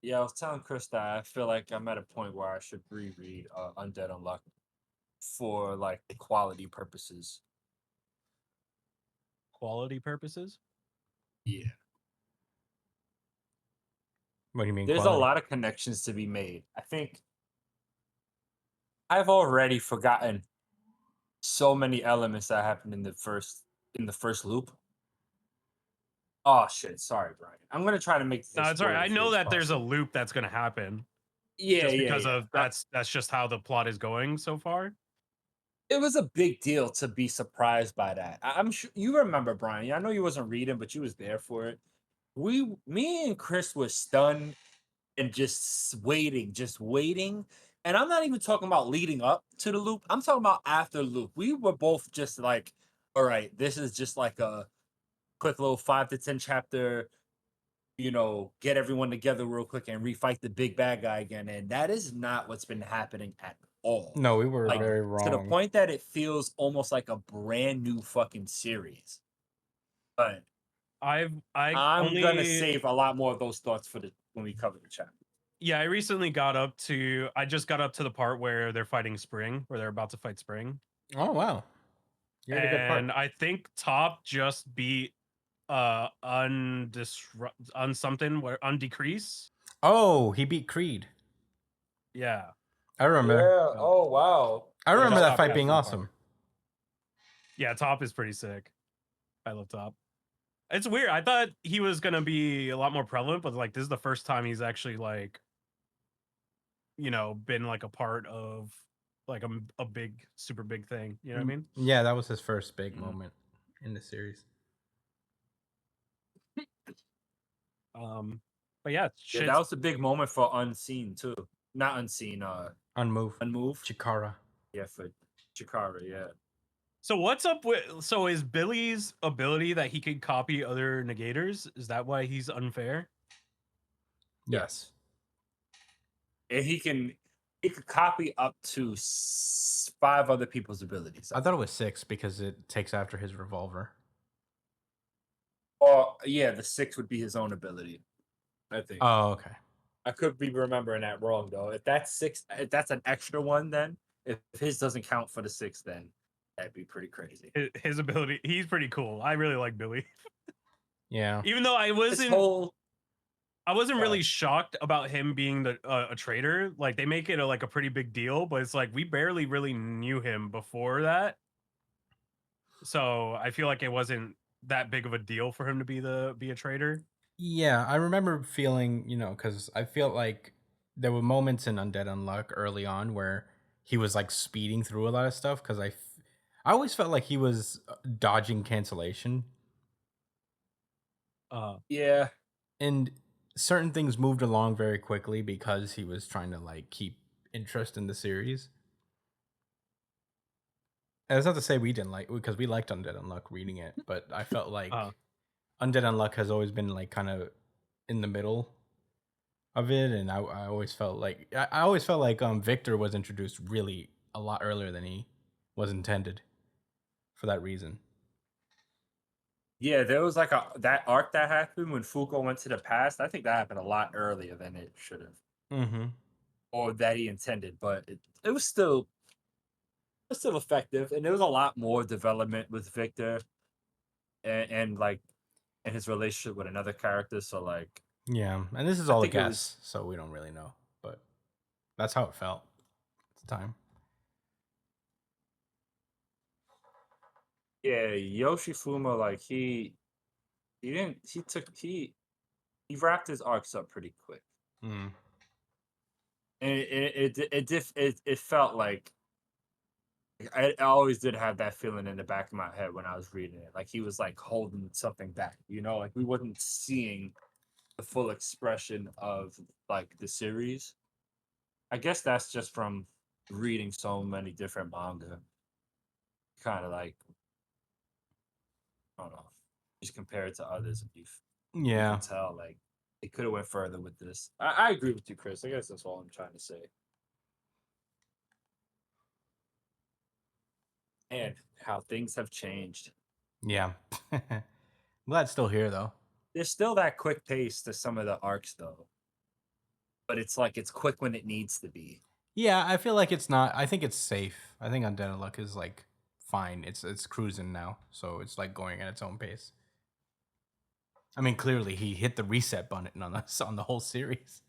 Yeah, I was telling Chris that I feel like I'm at a point where I should reread Undead Unluck for like quality purposes. Quality purposes. Yeah. What do you mean There's a quality? lot of connections to be made. I think I've already forgotten so many elements that happened in the first loop. Oh shit, sorry, Brian. I'm gonna try to make this No, as it's all right. spoiler I free know as that there's a possible. loop that's going to happen Yeah, just yeah, because yeah. of that's just how the plot is going so far. It was a big deal to be surprised by that. I'm sure you remember, Brian. I know you wasn't reading, but you was there for it. Me and Chris was stunned and just waiting. And I'm not even talking about leading up to the loop. I'm talking about after loop. We were both just like, all right, this is just like a quick little 5 to 10 chapter, get everyone together real quick and refight the big bad guy again. And that is not what's been happening at all. No, we were Like very to the wrong. point that it feels almost like a brand new fucking series. But I I'm gonna only save a lot more of those thoughts for the when we cover the chapter. yeah, I recently I just got up to the part where they're fighting Spring, where they're about to fight Spring. Oh wow, you're at a good part. And I think Top just beat on something where undecrease. Oh, he beat Creed. Yeah. I remember. Yeah. So Oh wow. I I remember just that stopped fight after being that part. awesome. Yeah, Top is pretty sick. I love Top. It's weird. I thought he was gonna be a lot more prevalent, but like this is the first time he's actually like, been like a part of like a big, super big thing. You know what I mean? Yeah, that was his first big Mhm. moment in the series. But yeah, Yeah, that shit's was a big moment for Unseen too. Not Unseen. Unmove, Unmove. Chikara. Yeah, for Chikara. Yeah. so what's up with so is Billy's ability that he can copy other negators? Is that why he's unfair? Yes. Yes. And he could copy up to 5 other people's abilities. I thought it was 6 because it takes after his revolver. Or yeah, the 6 would be his own ability. I think. Oh, okay. I could be remembering that wrong though. If that's 6, if that's an extra one, then if his doesn't count for the 6, then that'd be pretty crazy. His ability, he's pretty cool. I really like Billy. Yeah. Even though This whole I wasn't uh, really shocked about him being a traitor. Like they make it like a pretty big deal, but it's like we barely really knew him before that. So I feel like it wasn't that big of a deal for him to be a traitor. Yeah, I remember feeling, because I feel like there were moments in Undead Unluck early on where he was like speeding through a lot of stuff because I always felt like he was dodging cancellation, yeah. and certain things moved along very quickly because he was trying to like keep interest in the series. And that's not to say we didn't like, because we liked Undead Unluck reading it, but I felt like Uh, Undead Unluck has always been like kind of in the middle of it, and I always felt like Victor was introduced really a lot earlier than he was intended for that reason. Yeah, there was like that arc that happened when Fuko went to the past. I think that happened a lot earlier than it should have, Mm-hmm. or that he intended. But it was still effective, and there was a lot more development with Victor and like and his relationship with another character. So like, Yeah, and this is I all a think it was guess, so we don't really know, but that's how it felt at the time. yeah Yoshifuma. Like he didn't he wrapped his arcs up pretty quick, Mm. and it felt like I always did have that feeling in the back of my head when I was reading it. Like he was like holding something back, like we wasn't seeing the full expression of like the series. I guess that's just from reading so many different manga. Kind of like, I don't know, just compare it to others, and you Yeah, can tell like they could have went further with this. I agree with you, Chris. I guess that's all I'm trying to say. And how things have changed. yeah. Glad it's still here though. There's still that quick pace to some of the arcs, though. but it's like it's quick when it needs to be. Yeah, I feel like it's not. I think it's safe. I think Undead Unluck is like fine. It's cruising now, so it's like going at its own pace. I mean, clearly he hit the reset button on us on the whole series.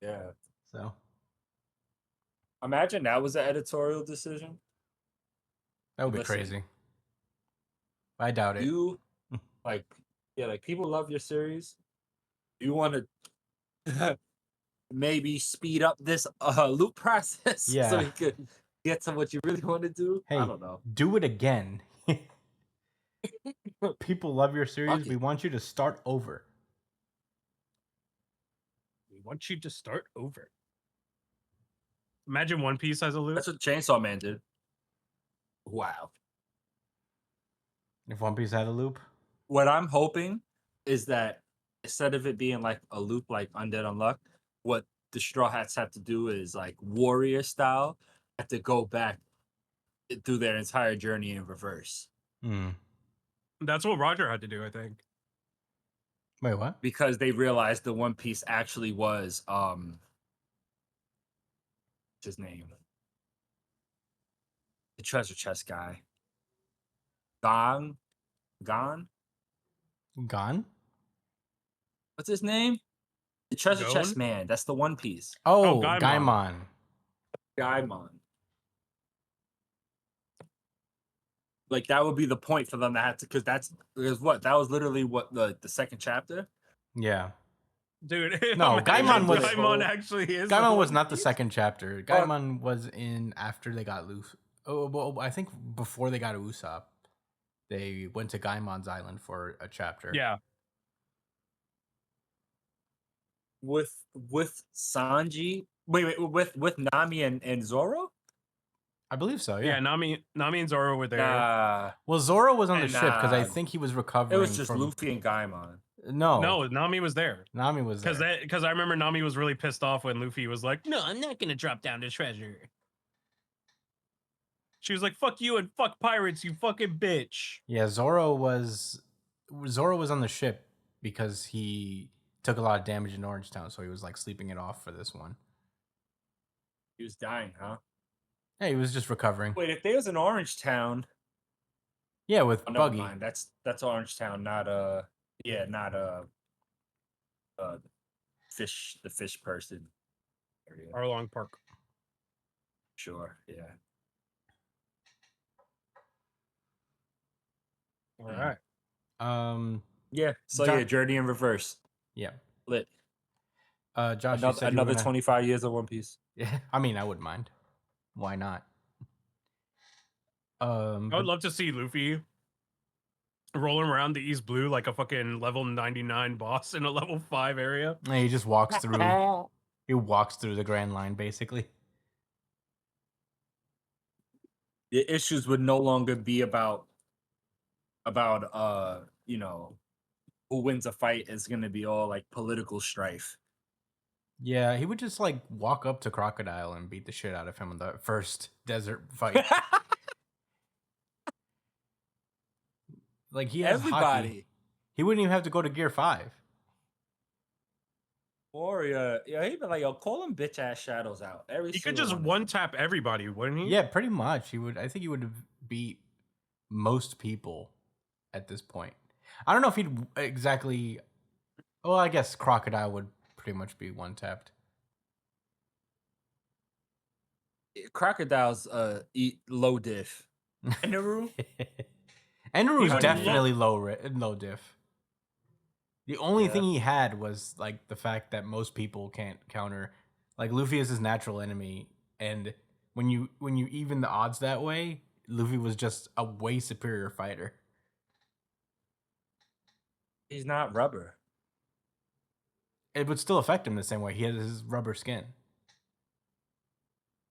Yeah. So Imagine that was an editorial decision. that would be Listen. crazy. I doubt it. You like people love your series. You want to maybe speed up this loop process so Yeah. you could get to what you really want to do. Hey, I don't know. do it again. People love your series. Fuck We it. want you to start over. We want you to start over. Imagine One Piece as a loop. That's what Chainsaw Man did. Wow. If One Piece had a loop, What I'm hoping is that instead of it being like a loop like Undead Unluck, what the Straw Hats have to do is like warrior style, have to go back through their entire journey in reverse. That's what Roger had to do, I think. wait, what? Because they realized the One Piece actually was what's his name? The treasure chest guy. Gon? Gone? What's his name? The treasure Gon? chest man. That's the One Piece. Oh, Gaimon. Gaimon. Gaimon. Like that would be the point for them to have to, because that was literally what the second chapter. Yeah. Dude, No, Gaimon was- Gaimon actually is. Gaimon the was One not the Piece. second chapter. Gaimon was in after they got Luffy. Oh, well, I think before they got Usopp, they went to Gaimon's island for a chapter. Yeah. With Sanji. Wait, with Nami and Zoro? I believe so. Yeah, Yeah. Nami and Zoro were there. Nah. Well, Zoro was on the And, ship because I uh, think he was It recovering. was just from... Luffy and Gaimon. No, No, Nami was there. Nami was there. Because I remember Nami was really pissed off when Luffy was like, "No, I'm not gonna drop down the treasure." She was like, "Fuck you and fuck pirates, you fucking bitch." Yeah, Zoro was on the ship because he took a lot of damage in Orange Town, so he was like sleeping it off for this one. He was dying, huh? Yeah, he was just recovering. Wait, if there's an Orange Town, Yeah, with oh, never Buggy. mind. That's Orange Town, not not the fish person area. Arlong Park. Sure, yeah. All right. Yeah. So John- yeah, Journey in Reverse. Yeah. Lit. Josh, you Another, said you were another gonna... 25 years of One Piece. Yeah, I mean, I wouldn't mind. Why not? I would love to see Luffy rolling around the East Blue like a fucking level 99 boss in a level 5 area. He just walks through. He walks through the Grand Line, basically. The issues would no longer be about who wins a fight. Is going to be all like political strife. Yeah, he would just like walk up to Crocodile and beat the shit out of him in the first desert fight. Like he has Everybody. Haki. He wouldn't even have to go to Gear 5. Warrior, yeah, he'd be like, yo, call him bitch ass shadows out. He could just one tap everybody, wouldn't he? Yeah, pretty much. He would. I think he would have beat most people at this point. I don't know if he'd exactly. Well, I guess Crocodile would pretty much be one tapped. Crocodile's eat low diff. Enderu? Enderu's would definitely low diff. The only Yeah. thing he had was like the fact that most people can't counter. Like Luffy is his natural enemy, and when you even the odds that way, Luffy was just a way superior fighter. He's not rubber. It would still affect him the same way. He has his rubber skin.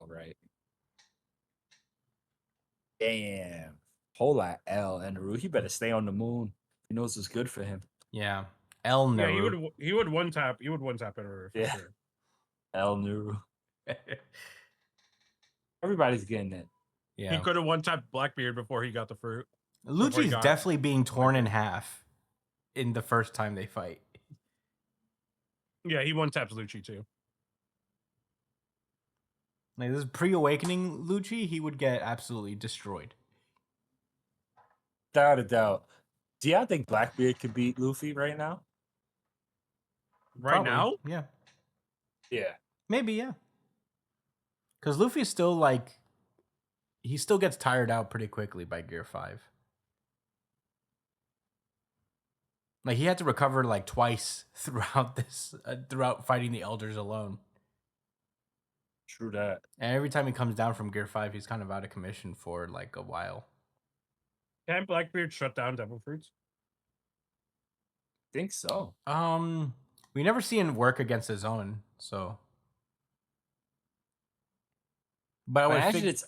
All right. Damn. Whole lot L Enderu. He better stay on the moon. He knows what's good for him. Yeah, El Yeah, Naru. he would one tap. He would one tap Enderu. Yeah. El Nuru. Everybody's getting it. Yeah, He could have one tapped Blackbeard before he got the fruit. before he Lucci's got- definitely being torn in half in the first time they fight. Yeah, he one taps Lucci too. Like this pre-awakening Lucci, he would get absolutely destroyed. Without a doubt. Do y'all think Blackbeard could beat Luffy right now? Right Probably, now, yeah, Yeah. maybe, yeah. Because Luffy's still like, he still gets tired out pretty quickly by Gear 5. Like he had to recover like twice throughout this, throughout fighting the elders alone. True that. And every time he comes down from Gear 5, he's kind of out of commission for like a while. can Blackbeard shut down Devil Fruits? Think so. We never see him work against his own, so. But I would Imagine it's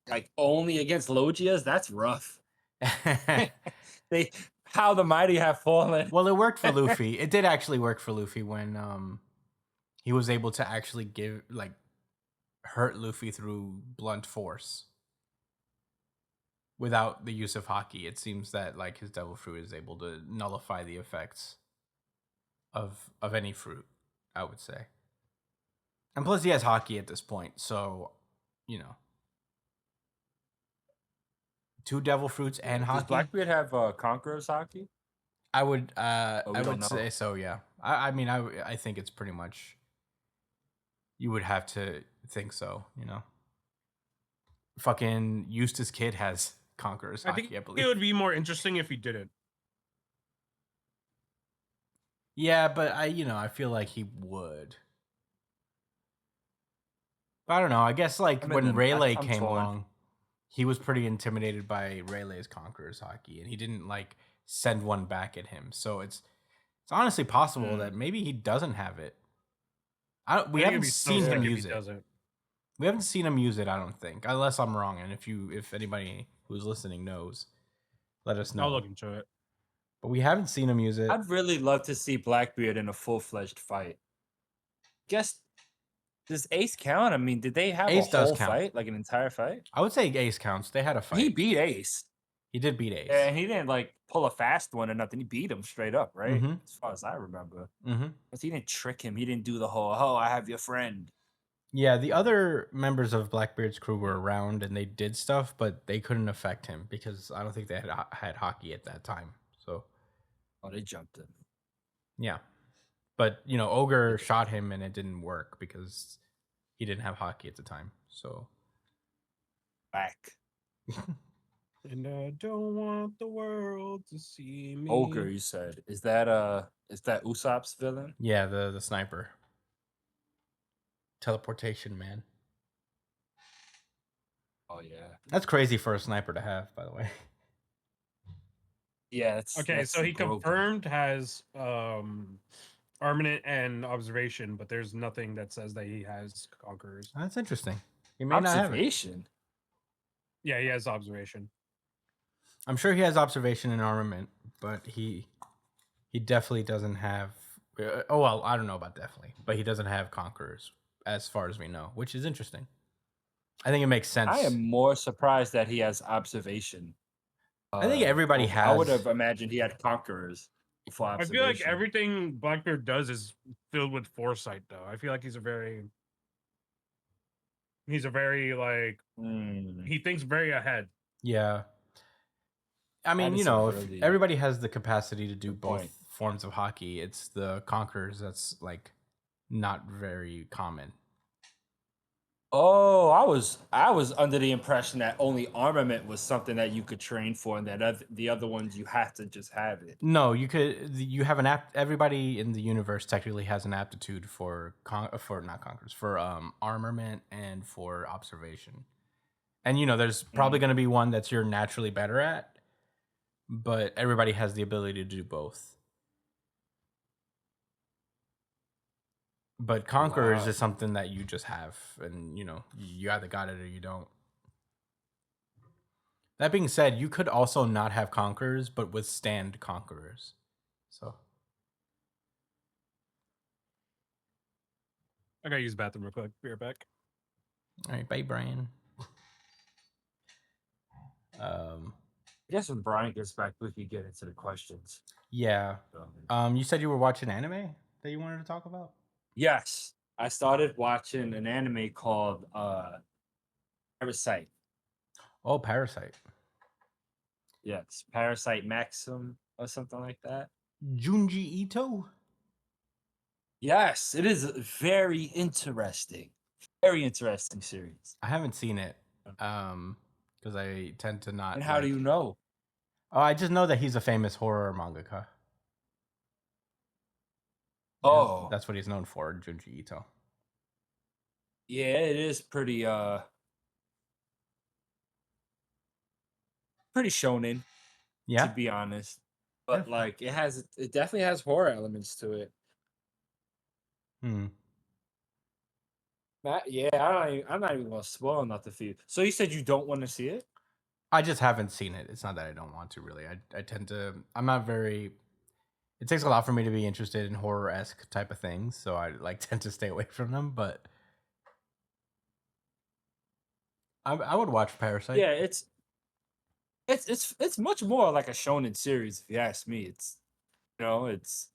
like only against Logias. That's rough. They how the mighty have fallen. Well, it worked for Luffy. It did actually work for Luffy when he was able to actually hurt Luffy through blunt force without the use of Haki. It seems that like his Devil Fruit is able to nullify the effects of any fruit, I would say. And plus he has Haki at this point, so you know. 2 Devil Fruits and Does Haki. Blackbeard have Conqueror's hockey? I would we I don't would know. say so, yeah. I mean I think it's pretty much, you would have to think so, you know. Fucking Eustace Kid has Conqueror's I Haki, think I believe. it would be more interesting if he didn't. Yeah, but I feel like he would. But I don't know. I guess like I'm when Rayleigh I'm came torn. along, he was pretty intimidated by Rayleigh's Conqueror's Haki, and he didn't like send one back at him. So it's honestly possible that maybe he doesn't have it. We I think it'd haven't be so seen sick him if he use it. doesn't. We haven't seen him use it, I don't think, unless I'm wrong. And if anybody who's listening knows, let us know. I'll look into it. But we haven't seen him use it. I'd really love to see Blackbeard in a full-fledged fight. Guess does Ace count? I mean, did they have Ace a does whole count. fight, like an entire fight? I would say Ace counts. They had a fight. He beat Ace, He did beat Ace. and he didn't like pull a fast one or nothing. He beat him straight up, right? Mhm. As far as I remember, Mm-hmm. because he didn't trick him. He didn't do the whole "oh, I have your friend." Yeah, the other members of Blackbeard's crew were around and they did stuff, but they couldn't affect him because I don't think they had Haki at that time. So Oh, they jumped him. yeah, but Ogre shot him and it didn't work because he didn't have Haki at the time. So Back. And I don't want the world to see me. Ogre, you said. Is that Usopp's villain? yeah, the sniper, teleportation man. Oh yeah. That's crazy for a sniper to have, by the way. Yeah. That's, Okay, that's so he broken. confirmed has armament and observation, but there's nothing that says that he has conquerors. That's interesting. He may not have it. Observation. Yeah, he has observation. I'm sure he has observation and armament, but he definitely doesn't have. Oh well, I don't know about definitely, but he doesn't have conquerors as far as we know, which is interesting. I think it makes sense. I am more surprised that he has observation. I think everybody I has. would have imagined he had conquerors before I observation. feel like everything Blackbeard does is filled with foresight, though. I feel like he's a very like he thinks very ahead. Yeah. I mean, is if really everybody has the capacity to do good both point. forms of hockey, it's the conquerors that's like not very common. Oh, I was under the impression that only armament was something that you could train for, and that the other ones you have to just have it. No, you have an everybody in the universe technically has an aptitude for not conquerors, for armament and for observation. And there's probably going to be one that you're naturally better at, but everybody has the ability to do both. But conquerors Wow. is something that you just have, and you either got it or you don't. That being said, you could also not have conquerors, but withstand conquerors. So I gotta use the bathroom real quick. Be right back. all right, bye, Brian. I guess when Brian gets back, we could get into the questions. Yeah. So, You said you were watching anime that you wanted to talk about? Yes, I started watching an anime called Parasite. Oh, Parasite. Yes, Parasite Maxim or something like that. Junji Ito. Yes, it is very interesting. Very interesting series. I haven't seen it. Because I tend to not And how do you know? Oh, I just know that he's a famous horror mangaka. Oh, That's what he's known for, Junji Ito. yeah, it is pretty shonen, to Yeah. be honest. But Yeah. like it definitely has horror elements to it. Hmm. Yeah, I'm not even gonna spoil nothing for you. So you said you don't want to see it? I just haven't seen it. It's not that I don't want to really. I tend to. I'm not very. It takes a lot for me to be interested in horror-esque type of things, so I like tend to stay away from them. But I would watch Parasite. Yeah, it's much more like a shonen series, if you ask me. It's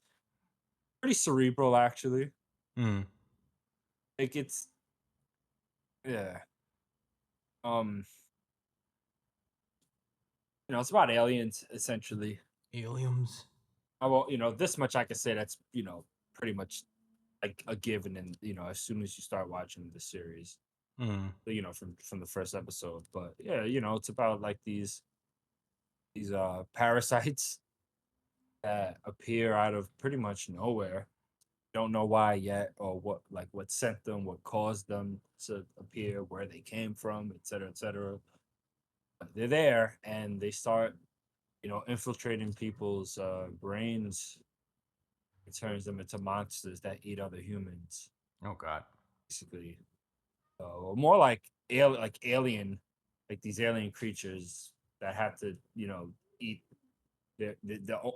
pretty cerebral actually. Hmm. Like it's yeah. Um, it's about aliens essentially. Aliens. Well, this much I can say that's, pretty much like a given and as soon as you start watching the series, Hmm. from the first episode. But yeah, it's about like these parasites that appear out of pretty much nowhere. Don't know why yet or what sent them, what caused them to appear, where they came from, et cetera, et cetera. But they're there and they start, infiltrating people's brains. It turns them into monsters that eat other humans, Oh God. basically. More like alien, like these alien creatures that have to, eat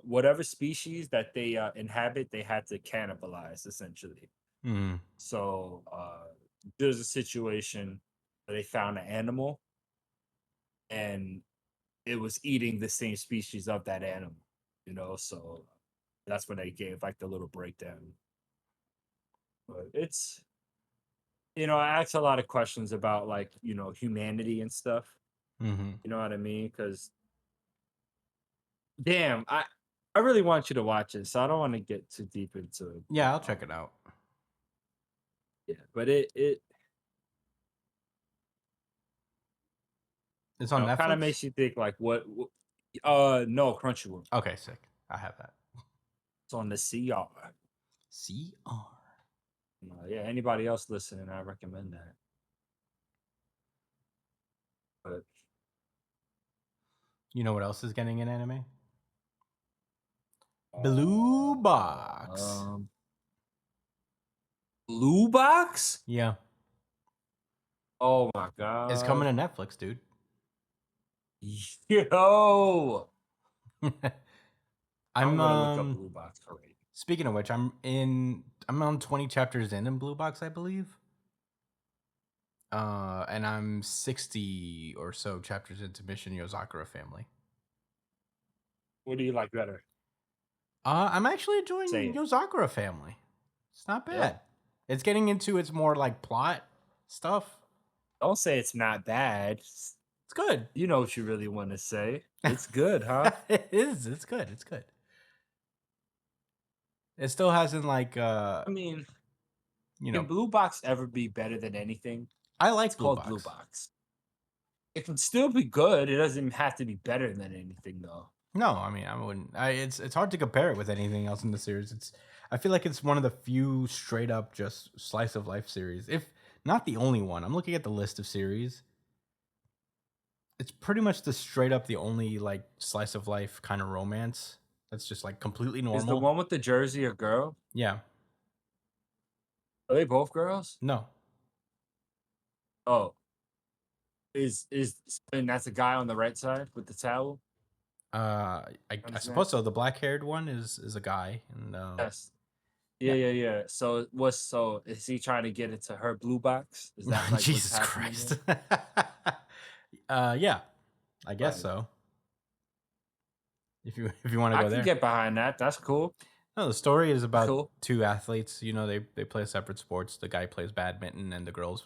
whatever species that they inhabit. They had to cannibalize essentially. Hmm. So there's a situation where they found an animal and it was eating the same species of that animal, so that's when they gave like the little breakdown. But it's, I asked a lot of questions about like, humanity and stuff. Hmm. You know what I mean? Because damn, I really want you to watch it, so I don't want to get too deep into it. Yeah, I'll check it out. Yeah, but it It's on kind Netflix. of makes you think like no, Crunchyroll. Okay, sick. I have that. It's on the CR. CR. Yeah, anybody else listening, I recommend that. But You know what else is getting an anime? Blue Box. Blue Box? Yeah. Oh my god. It's coming to Netflix, dude. Yo. I'm I'm gonna look up Blue Box already. Speaking of which, I'm on 20 chapters in Blue Box, I believe. And I'm 60 or so chapters into Mission Yozakura Family. What do you like better? I'm actually enjoying Say it. Yozakura Family. It's not bad. Yeah. It's getting into its more like plot stuff. Don't say it's not bad. It's good. You know what you really want to say. It's good, huh? It is. It's good. It's good. It still hasn't like I mean, you can know. Blue Box ever be better than anything? I like It's Blue called Box. Blue Box. It can still be good. It doesn't have to be better than anything, though. No, I mean I wouldn't. It's hard to compare it with anything else in the series. I feel like it's one of the few straight up just slice of life series, if not the only one. I'm looking at the list of series. It's pretty much the only like slice of life kind of romance that's just like completely normal. Is the one with the jersey a girl? Yeah. Are they both girls? No. Oh. And that's a guy on the right side with the towel? I suppose so. The black haired one is a guy, and Yes. Yeah. So is he trying to get into her blue box? Is that like Jesus what's happening Christ. there? Yeah, I guess Right. so. If you want to I go can there, get behind that. That's cool. No, the story is about Cool. two athletes. You know, they play separate sports. The guy plays badminton, and the girl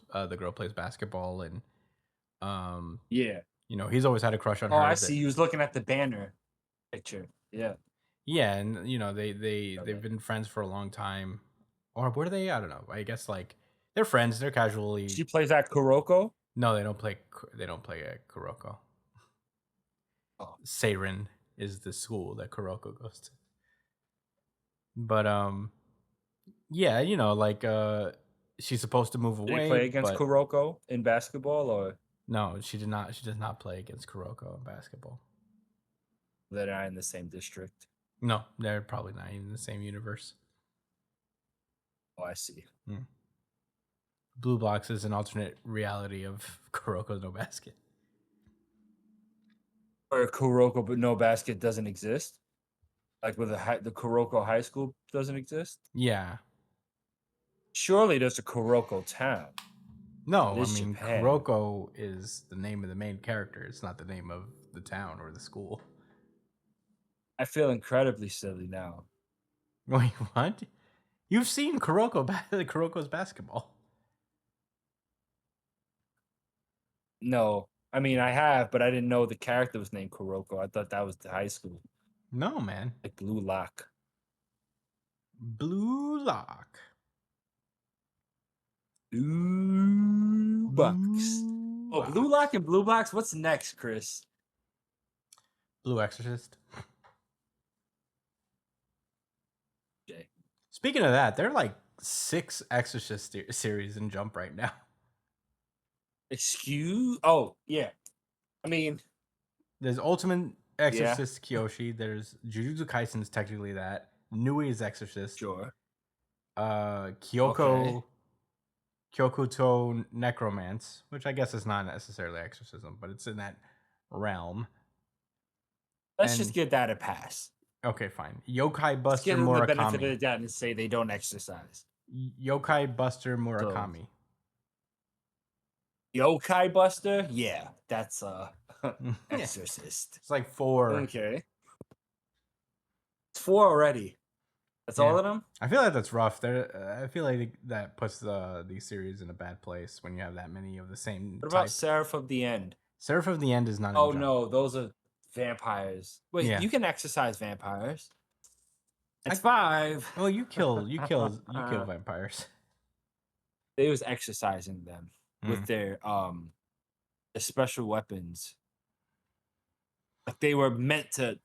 plays basketball. And um, Yeah. you know, he's always had a crush on Oh, I her. see. You was looking at the banner picture. Yeah. Yeah, and you know, they've Okay. been friends for a long time, or were they? I don't know. I guess like they're friends. They're casually. She plays at Kuroko. No, they don't play. They don't play at Kuroko. Oh, Seirin is the school that Kuroko goes to. But yeah, you know, like she's supposed to move did he away, play against but Kuroko in basketball, or no, she did not. She does not play against Kuroko in basketball. they're not in the same district? No, they're probably not even in the same universe. Oh, I see. Blue Blocks is an alternate reality of Kuroko's No Basket. Or Kuroko, but no basket doesn't exist. Like with the Kuroko High School doesn't exist. Yeah. Surely there's a Kuroko town. No, It I is mean Japan. Kuroko is the name of the main character. It's not the name of the town or the school. I feel incredibly silly now. Wait, what? You've seen Kuroko's basketball. No, I mean I have, but I didn't know the character was named Kuroko. I thought that was the high school, No, man. like Blue Lock. Blue Lock. Blue Bucks. Oh, Blue Lock and Blue Box. What's next, Chris? Blue Exorcist. Jay. Speaking of that, there are like 6 Exorcist series in Jump right now. Excuse? Oh, yeah. I mean, There's Ultimate Exorcist Kyoshi. There's Jujutsu Kaisen's technically that. Nui's Exorcist. sure. Kyokuto Necromance, which I guess is not necessarily exorcism, but it's in that realm. Let's just And- give that a pass. Okay, fine. Yokai Let's Buster give them the benefit of the Murakami. doubt and say they don't exercise. Yokai Buster Murakami. Yokai Buster? Yeah, that's Yeah. Exorcist. It's like 4. Okay. It's 4 already. That's all Yeah. of them? I feel like that's rough. I feel like that puts these series in a bad place when you have that many of the same What about type. Seraph of the End? Seraph of the End is not. Oh in Jump. no, those are vampires. Wait, Yeah. you can exercise vampires. It's 5. Well, you kill vampires. They was exercising them Mm. with their special weapons. Like they were meant to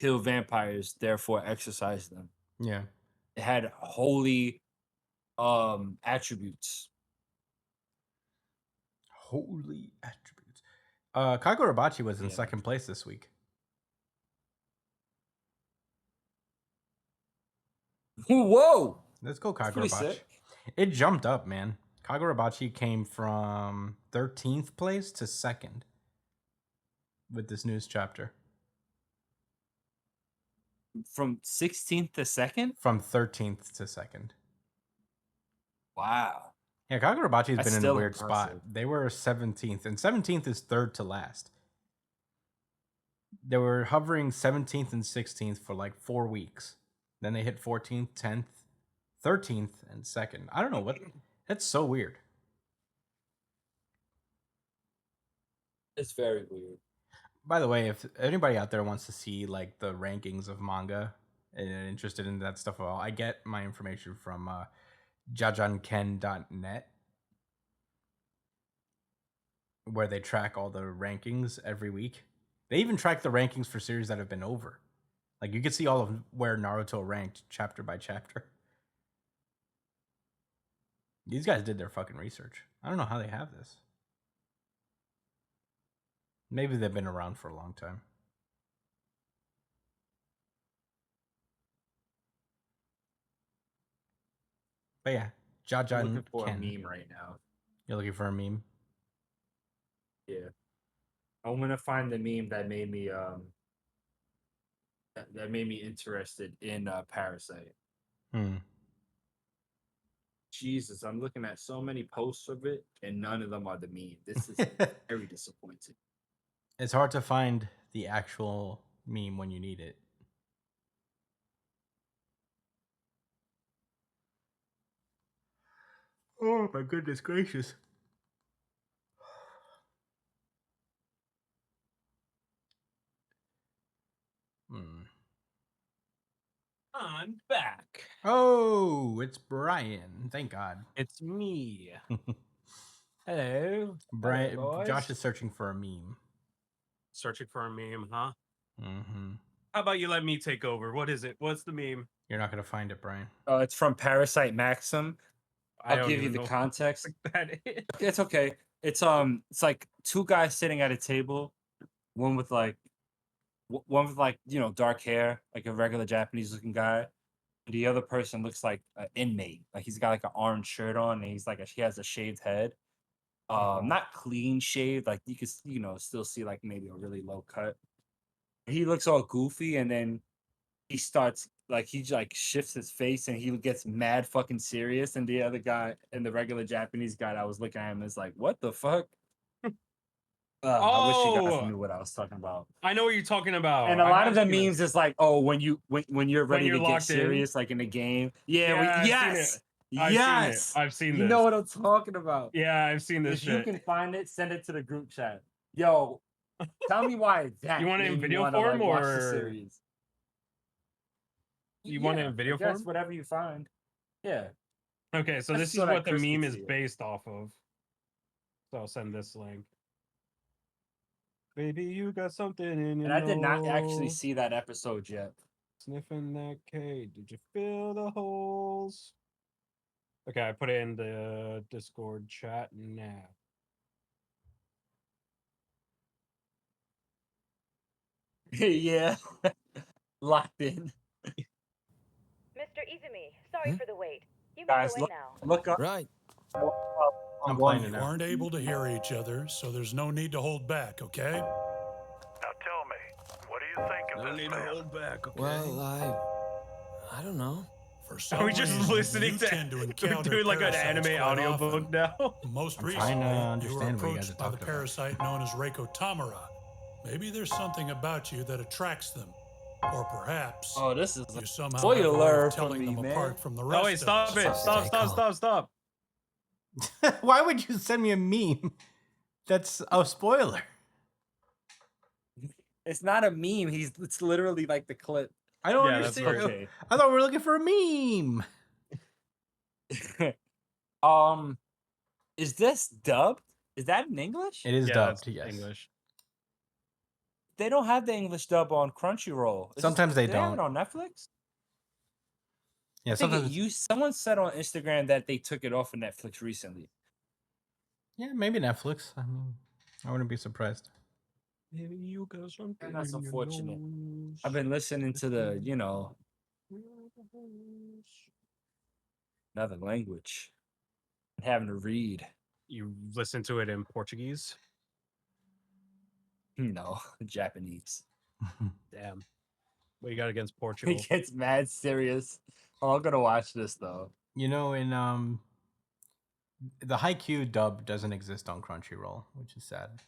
kill vampires, therefore exercise them. Yeah. It had holy attributes. Holy attributes. Kagurabachi was in Yeah. second place this week. Whoa! Let's go, That's pretty Kagurabachi. sick. It jumped up, man. Kagurabachi came from 13th place to 2nd with this news chapter. From 16th to 2nd? From 13th to 2nd. Wow. Yeah, Kagurabachi's That's been in a still weird spot. impressive. They were 17th, and 17th is third to last. They were hovering 17th and 16th for like 4 weeks. Then they hit 14th, 10th, 13th, and 2nd. I don't know what. That's so weird. It's very weird. By the way, if anybody out there wants to see like the rankings of manga and interested in that stuff at all, I get my information from jajanken.net, where they track all the rankings every week. They even track the rankings for series that have been over. Like you can see all of where Naruto ranked chapter by chapter. These guys did their fucking research. I don't know how they have this. Maybe they've been around for a long time. But yeah, I'm Jajan looking for a Ken. meme right now. You're looking for a meme? Yeah. I'm gonna find the meme that made me that made me interested in Parasite. Hmm. Jesus, I'm looking at so many posts of it, and none of them are the meme. This is very disappointing. It's hard to find the actual meme when you need it. Oh my goodness gracious. Hmm. I'm back. Oh, it's Brian. Thank God. It's me. Hello. Brian, Hello, Josh boys. is searching for a meme. Searching for a meme, huh? Mm-hmm. How about you let me take over? What is it? What's the meme? You're not gonna find it, Brian. It's from Parasite Maxim. I I'll don't give you even the know context. what that is. It's okay. It's like two guys sitting at a table, one with like one with like dark hair, like a regular Japanese looking guy. The other person looks like an inmate, like he's got like an orange shirt on, and he has a shaved head. Not clean shaved, like you could still see like maybe a really low cut. He looks all goofy, and then he starts like shifts his face and he gets mad fucking serious, and the other guy and the regular Japanese guy that was looking at him is like, what the fuck? I wish you guys Oh, knew what I was talking about. I know what you're talking about. And a I lot have of the seen this. memes is like, oh, when you're ready you're to get locked in? serious, like in the game. Yeah, Yeah, I've seen You this. know what I'm talking about. Yeah, I've seen this If you shit. can find it, send it to the group chat. Yo, tell me why that You want it in made me video wanna, form like, watch the or- series. You want it in I video guess form? whatever you find. Yeah. Okay, so Let's this see is what that what the Chris can meme is see it. based off of. So I'll send this link. Baby, you got something in your And I did not actually nose. see that episode yet. Sniffing that K. Did you feel the holes? Okay, I put it in the Discord chat now. Yeah. Locked in. Mr. Izumi, sorry for the wait. You may Guys, go in now. look up. Right. I'm playing it You now. aren't able to hear each other, so there's no need to hold back, okay? Now tell me, what do you think of No this need to man? hold back, okay? Well, I don't know. For some Are we just reason, listening you to tend to we're encounter doing like an parasites anime quite audiobook often. now? Most I'm recently, trying to you were understand what you guys approached are by the talking about. parasite known as Reiko Tamara. Maybe there's something about you that attracts them. Or perhaps Oh, this is you somehow spoiler have a way alert of for telling me, them man. apart from the rest Oh wait, of stop us. it. Stop. Why would you send me a meme? That's a spoiler. It's not a meme. It's literally like the clip. I don't Yeah, that's understand. Okay. I thought we were looking for a meme. Is this dubbed? Is that in English? It is Yeah, dubbed, that's yes. English. They don't have the English dub on Crunchyroll. Sometimes they do have it don't. on Netflix? Yeah, I think sometimes. someone said on Instagram that they took it off of Netflix recently. Yeah, maybe Netflix. I mean, I wouldn't be surprised. Maybe you got something. That's in your unfortunate. nose. I've been listening to the, another language. And having to read. You listen to it in Portuguese? No, Japanese. Damn. What you got against Portugal? It gets mad serious. Oh, I'm gonna watch this though. You know, in the Haikyuu dub doesn't exist on Crunchyroll, which is sad.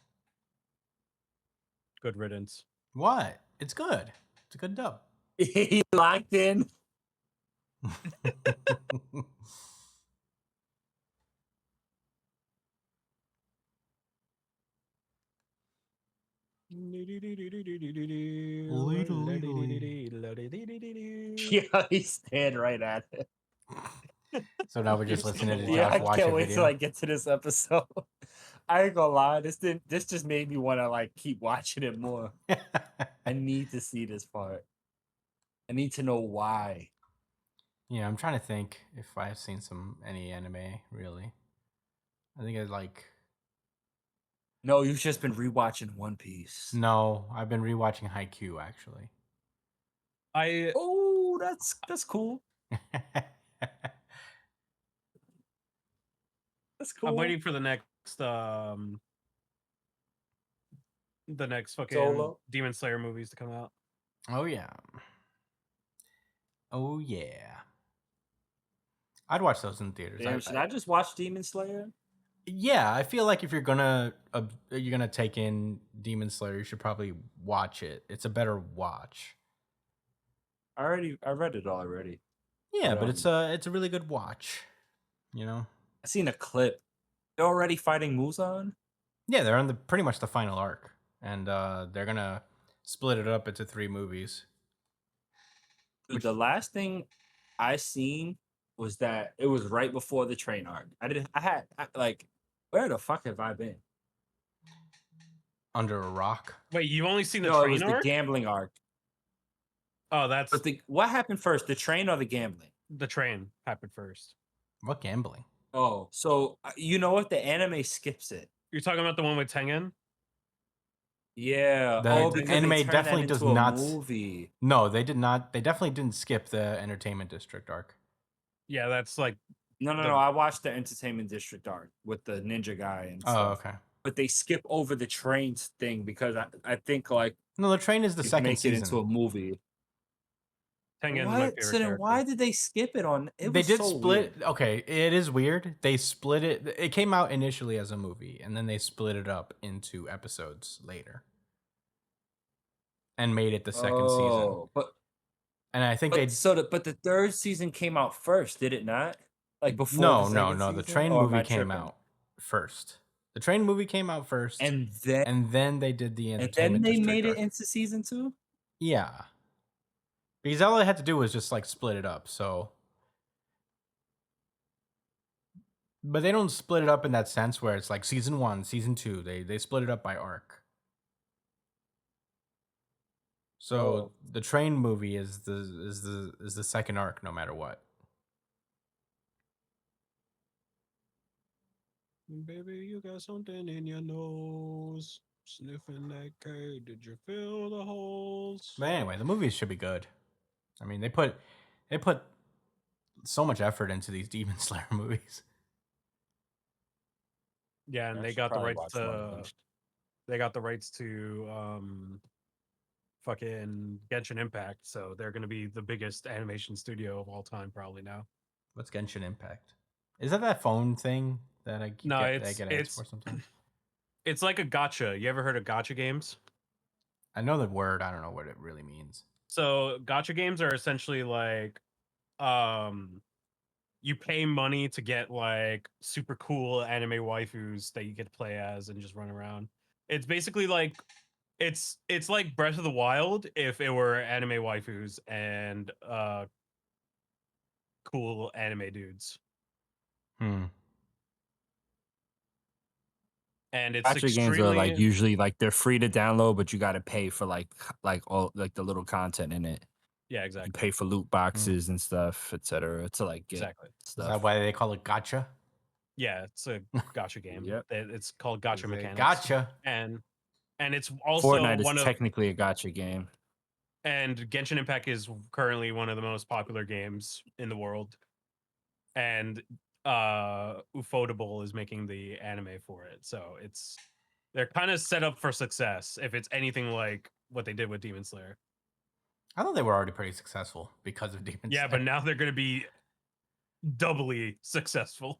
Good riddance. What? It's good. It's a good dub. He locked in. Yeah, he's staring right at it. So now we're just listening to Yeah, Josh I watch a can't wait video. till I get to this episode. I ain't gonna lie, this just made me want to like keep watching it more. I need to see this part. I need to know why. Yeah, I'm trying to think if I've seen any anime really. I think it's like No, you've just been rewatching One Piece. no, I've been rewatching Haikyuu actually. Oh, that's cool. That's cool. I'm waiting for the next fucking Solo? Demon Slayer movies to come out. Oh yeah. Oh yeah. I'd watch those in theaters. Damn, should I just watch Demon Slayer? Yeah, I feel like if you're gonna take in Demon Slayer, you should probably watch it. It's a better watch. I read it already. Yeah, But, but it's a really good watch. You know, I seen a clip. They're already fighting Muzan. Yeah, they're on the pretty much the final arc, and they're gonna split it up into 3 movies. Dude, the last thing I seen was that it was right before the train arc. Like, where the fuck have I been? Under a rock. Wait, you've only seen the No, it train was the arc? gambling arc. Oh, that's But what happened first, the train or the gambling? the train happened first. What gambling? Oh, so you know what? The anime skips it. You're talking about the one with Tengen? Yeah. The Because they anime turned that definitely does into a not movie. No, they did not. They definitely didn't skip the Entertainment District arc. Yeah, that's like No, the- I watched the Entertainment District arc with the ninja guy and Oh, stuff. okay. But they skip over the trains thing because I think like No, the train is the you second make it season. into a movie. Tengen's my What? favorite So then character. why did they skip it on? It They was did so split. weird. Okay, it is weird. They split it. It came out initially as a movie, and then they split it up into episodes later, and made it the second season. Oh, And I think but the third season came out first, did it not? Like before no, the no, second no. The season? train Or am movie I came tripping? out first. The train movie came out first, And and then they did the then Entertainment they District made it arc. into season 2? Yeah, because all they had to do was just like split it up. So, but they don't split it up in that sense where it's like season 1, season 2. They split it up by arc. So Oh. the train movie is the second arc, no matter what. Baby, you got something in your nose. Sniffing that K. Did you feel the holes? But anyway, the movies should be good. I mean, they put so much effort into these Demon Slayer movies. Yeah, and I they should got the probably rights watch one of them. to fucking Genshin Impact, so they're gonna be the biggest animation studio of all time probably now. What's Genshin Impact? Is that phone thing that I No, get, it's- ads it's- for sometimes? It's like a gotcha. You ever heard of gotcha games? I know the word. I don't know what it really means. So gotcha games are essentially like you pay money to get like super cool anime waifus that you get to play as and just run around. It's basically like it's like Breath of the Wild if it were anime waifus and cool anime dudes. And it's Gotcha games are like extremely usually like they're free to download, but you got to pay for like all like the little content in it. yeah, You exactly. pay for loot boxes and stuff, etc. To like get Exactly. Is stuff. that why they call it gotcha? Yeah, it's a gotcha game. Yep. It's called gotcha mechanics. Gotcha. And it's also Fortnite one is of technically a gotcha game. and Genshin Impact is currently one of the most popular games in the world. And Ufotable is making the anime for it. So they're kind of set up for success if it's anything like what they did with Demon Slayer. I thought they were already pretty successful because of Demon Yeah, Slayer. but now they're going to be doubly successful.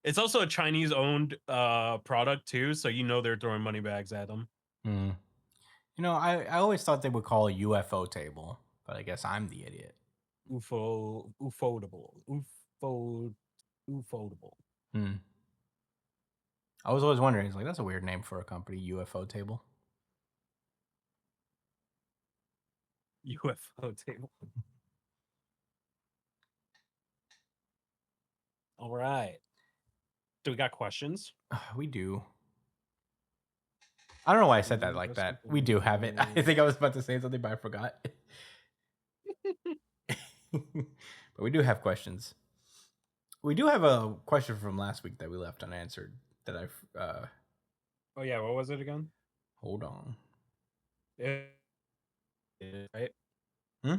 It's also a Chinese owned product too, so they're throwing money bags at them. You know, I always thought they would call a UFO table, but I guess I'm the idiot. Ufotable. I was always wondering, it's like that's a weird name for a company, UFO table. UFO table. All right. Do we got questions? We do. I don't know why I said that like that. We do have it. I think I was about to say something, but I forgot. But we do have questions. We do have a question from last week that we left unanswered that I've Oh yeah, what was it again? hold on. Right? Hmm?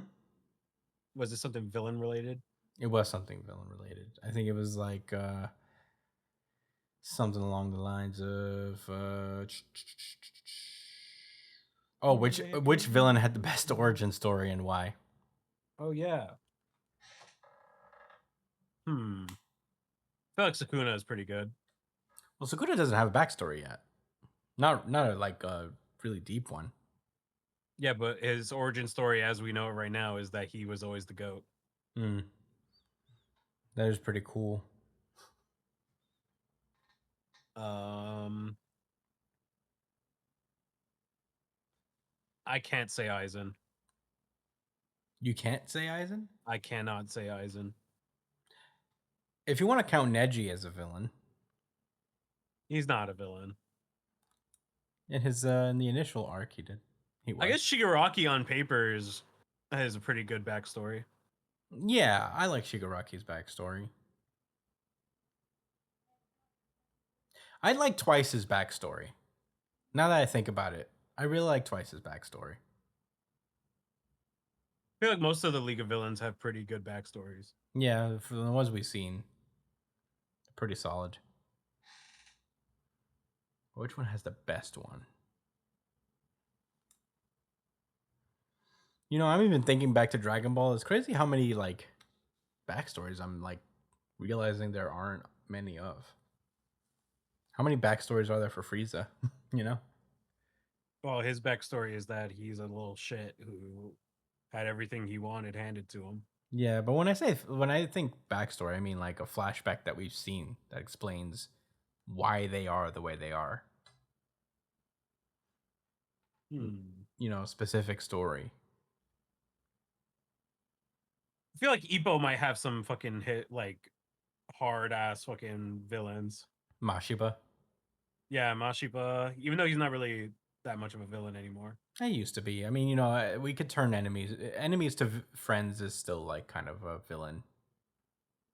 Was it something villain related? It was something villain related. I think it was like something along the lines of which villain had the best origin story and why? Oh yeah. I feel like Sukuna is pretty good. Well, Sukuna doesn't have a backstory yet. Not a really deep one. Yeah, but his origin story as we know it right now is that he was always the GOAT. That is pretty cool. I can't say Aizen. You can't say Aizen? I cannot say Aizen. If you want to count Neji as a villain, He's not a villain. in the initial arc he did. He was. I guess Shigaraki on paper has a pretty good backstory. Yeah, I like Shigaraki's backstory. I like Twice's backstory. Now that I think about it, I really like Twice's backstory. I feel like most of the League of Villains have pretty good backstories. Yeah, for the ones we've seen, pretty solid. Which one has the best one? You know, I'm even thinking back to Dragon Ball. It's crazy how many like backstories I'm like realizing there aren't many of. How many backstories are there for Frieza? You know? Well, his backstory is that he's a little shit who had everything he wanted handed to him. Yeah, but when I think backstory, I mean like a flashback that we've seen that explains why they are the way they are. You know, specific story. I feel like Ippo might have some fucking hard ass fucking villains. Mashiba. Yeah, Mashiba, even though he's not really that much of a villain anymore. I used to be. I mean, you know, we could turn enemies to friends is still like kind of a villain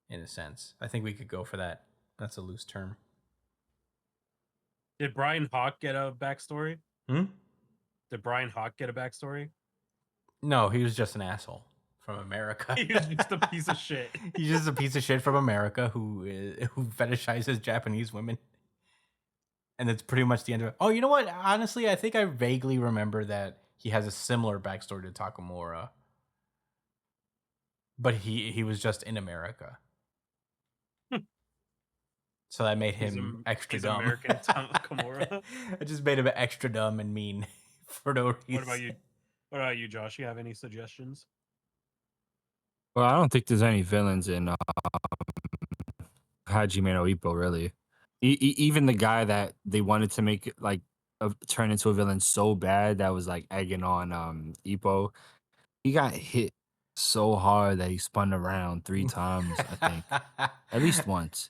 in a sense. I think we could go for that. That's a loose term. Did Brian Hawk get a backstory? Hmm? Did Brian Hawk get a backstory? No, he was just an asshole from America. He was just a piece of shit. He's just a piece of shit from America who fetishizes Japanese women. And that's pretty much the end of it. Oh, you know what? Honestly, I think I vaguely remember that he has a similar backstory to Takamura. But he was just in America. So that made him extra dumb. American Takamura. I just made him extra dumb and mean for no reason. What about you, Josh? You have any suggestions? Well, I don't think there's any villains in Hajime no Ippo, really. Even the guy that they wanted to make it like turn into a villain so bad that was like egging on Ippo, he got hit so hard that he spun around 3 times, I think. At least once.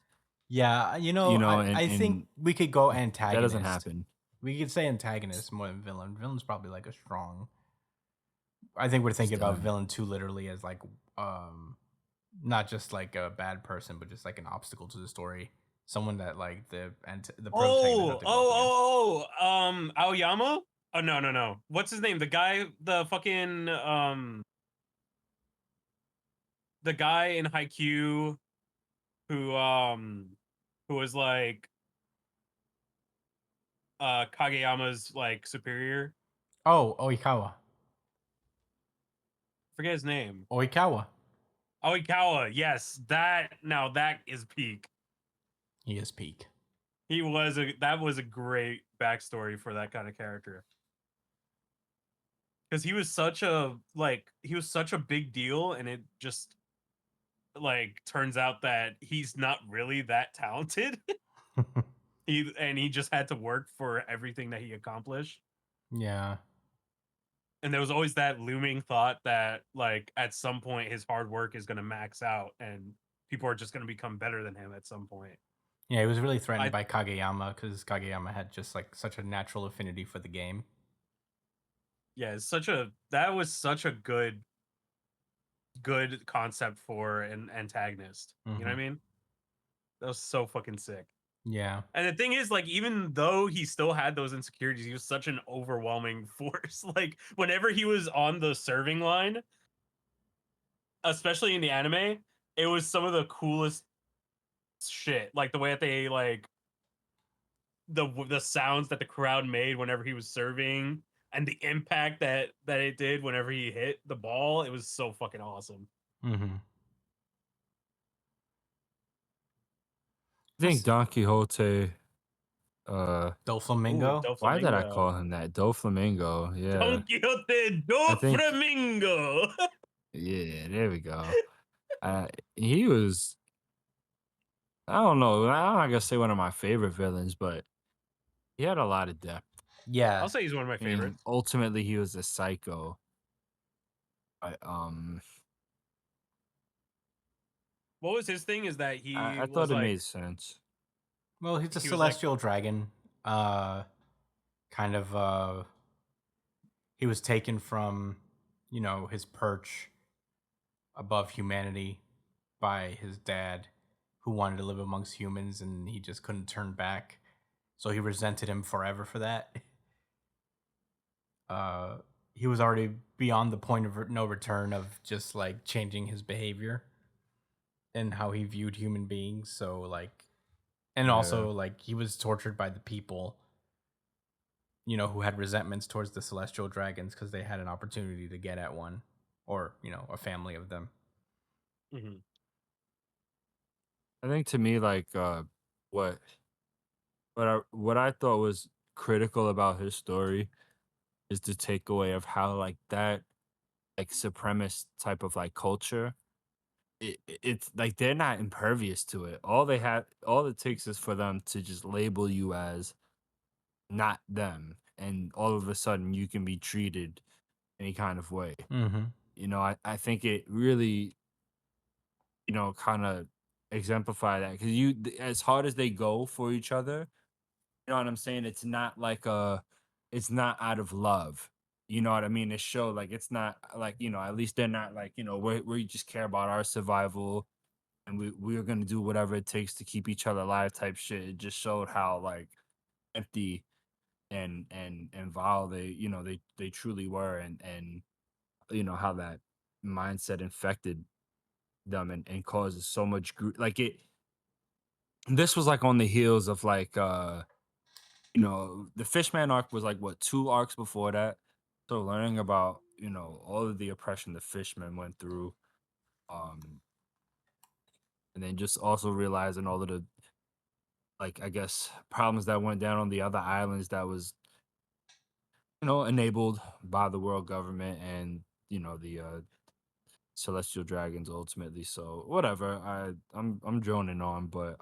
Yeah, you know, I think we could go antagonist. That doesn't happen. We could say antagonist more than villain. Villain's probably like a strong. I think we're thinking about villain too literally as like not just like a bad person, but just like an obstacle to the story. Someone that like the protagonist. Aoyama? Oh no. What's his name? The guy, the fucking the guy in Haikyuu who was like Kageyama's like superior. Oh, Oikawa. Forget his name. Oikawa. Oikawa, yes. That is peak. He is peak. That was a great backstory for that kind of character. Because he was such a big deal, and it just like turns out that he's not really that talented. he just had to work for everything that he accomplished. Yeah. And there was always that looming thought that like at some point his hard work is going to max out and people are just going to become better than him at some point. Yeah, he was really threatened by Kageyama because Kageyama had just like such a natural affinity for the game. Yeah, that was such a good concept for an antagonist. You know what I mean? That was so fucking sick. Yeah. And the thing is, like, even though he still had those insecurities, he was such an overwhelming force. Like, whenever he was on the serving line, especially in the anime, it was some of the coolest shit. Like the way that they like the sounds that the crowd made whenever he was serving, and the impact that it did whenever he hit the ball. It was so fucking awesome. Mm-hmm. I think Don Quixote. Doflamingo. Why did I call him that? Doflamingo. Yeah. Don Quixote Doflamingo. Yeah, there we go. He was. I don't know. I'm not gonna say one of my favorite villains, but he had a lot of depth. Yeah. I'll say he's one of my I mean, favorites. ultimately, he was a psycho. But, What was his thing? Is that he I was thought it like made sense. Well, he's a he was like celestial dragon. Kind of he was taken from, his perch above humanity by his dad, who wanted to live amongst humans, and he just couldn't turn back. So he resented him forever for that. He was already beyond the point of no return of just like changing his behavior and how he viewed human beings. So like, and Yeah. also like he was tortured by the people, who had resentments towards the celestial dragons because they had an opportunity to get at one, or a family of them. Mhm. I think to me, like, what what I thought was critical about his story is the takeaway of how like that like supremacist type of like culture. It's like they're not impervious to it. All it takes is for them to just label you as not them, and all of a sudden you can be treated any kind of way. Mm-hmm. I think it really, kind of exemplify that because as hard as they go for each other, you know what I'm saying? It's not out of love. You know what I mean? It show like it's not like, at least they're not like, we just care about our survival and we're gonna do whatever it takes to keep each other alive type shit. It just showed how like empty and vile they truly were and how that mindset infected them and causes so much like it this was like on the heels of like the Fishman arc was like what 2 arcs before that. So learning about, all of the oppression the Fishmen went through, um, and then just also realizing all of the like I guess problems that went down on the other islands that was, enabled by the world government and, the celestial dragons ultimately. So whatever. I'm droning on, but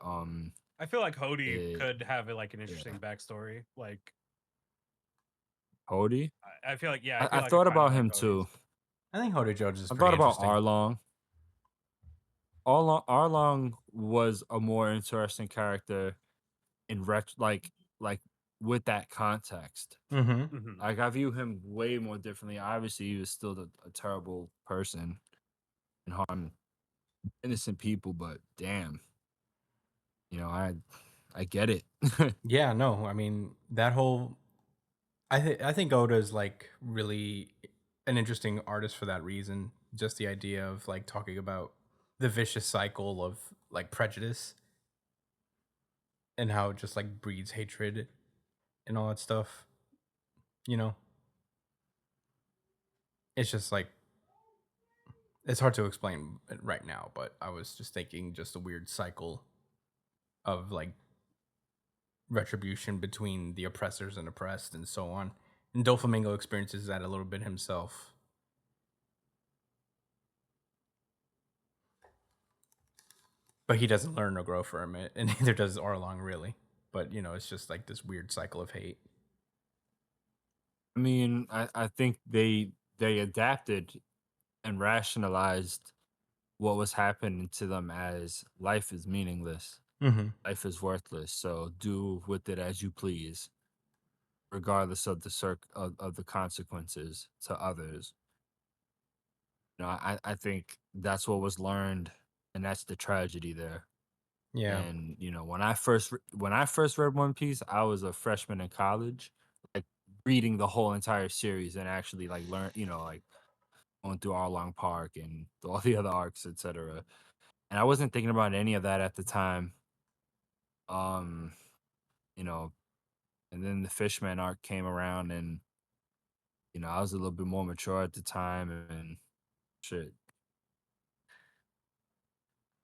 I feel like Hody it, could have like an yeah. interesting backstory. Like Hody. I feel like I I feel like thought I kind of about like him Hody's. too. I think Hodo George is I pretty thought about interesting. Arlong. Arlong was a more interesting character in like with that context. Mm-hmm. Mhm. Like I view him way more differently. Obviously, he was still a terrible person and harmed innocent people, but damn, I get it. Yeah, no, I mean that whole. I think Oda is like really an interesting artist for that reason. Just the idea of like talking about the vicious cycle of like prejudice and how it just like breeds hatred and all that stuff. You know, it's just like it's hard to explain it right now, but I was just thinking just a weird cycle of like retribution between the oppressors and oppressed and so on. And Doflamingo experiences that a little bit himself. But he doesn't learn or grow from it, and neither does Arlong really. But it's just like this weird cycle of hate. I mean, I think they adapted and rationalized what was happening to them as life is meaningless. Mm-hmm. Life is worthless. So do with it as you please, regardless of of the consequences to others. I think that's what was learned, and that's the tragedy there. Yeah. And when I first read One Piece, I was a freshman in college, like reading the whole entire series and actually like learn, like going through Arlong Park and all the other arcs, etc. And I wasn't thinking about any of that at the time. Um, you know, and then the Fishman arc came around, and I was a little bit more mature at the time, and shit,